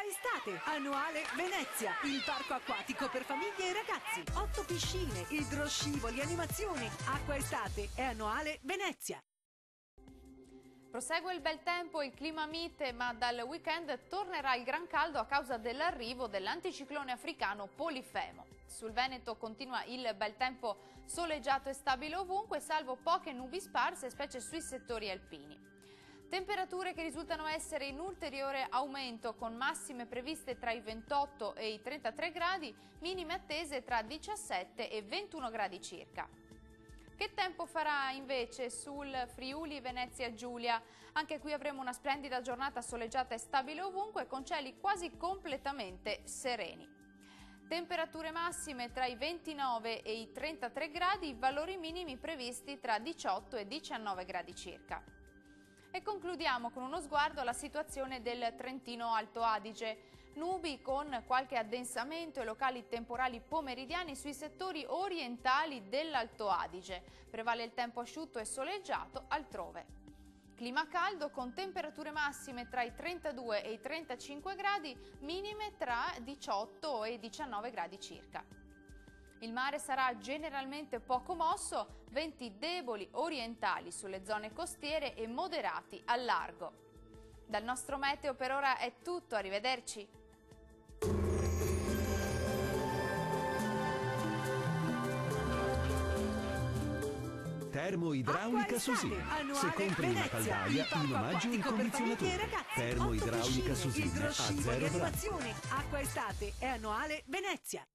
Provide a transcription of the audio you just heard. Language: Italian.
estate, annuale Venezia, il parco acquatico per famiglie e ragazzi. 8 piscine, idroscivoli, animazioni. Acqua estate è annuale Venezia. Prosegue il bel tempo, il clima mite, ma dal weekend tornerà il gran caldo a causa dell'arrivo dell'anticiclone africano Polifemo. Sul Veneto continua il bel tempo soleggiato e stabile ovunque, salvo poche nubi sparse, specie sui settori alpini. Temperature che risultano essere in ulteriore aumento, con massime previste tra i 28 e i 33 gradi, minime attese tra 17 e 21 gradi circa. Che tempo farà invece sul Friuli Venezia Giulia? Anche qui avremo una splendida giornata soleggiata e stabile ovunque, con cieli quasi completamente sereni. Temperature massime tra i 29 e i 33 gradi, valori minimi previsti tra 18 e 19 gradi circa. E concludiamo con uno sguardo alla situazione del Trentino Alto Adige. Nubi con qualche addensamento e locali temporali pomeridiani sui settori orientali dell'Alto Adige. Prevale il tempo asciutto e soleggiato altrove. Clima caldo con temperature massime tra i 32 e i 35 gradi, minime tra 18 e 19 gradi circa. Il mare sarà generalmente poco mosso, venti deboli orientali sulle zone costiere e moderati al largo. Dal nostro meteo per ora è tutto, arrivederci. Termoidraulica Susine. Se compri una caldaia, in omaggio il condizionatore. Termoidraulica Susine a 0 gradi. Acqua estate è annuale Venezia.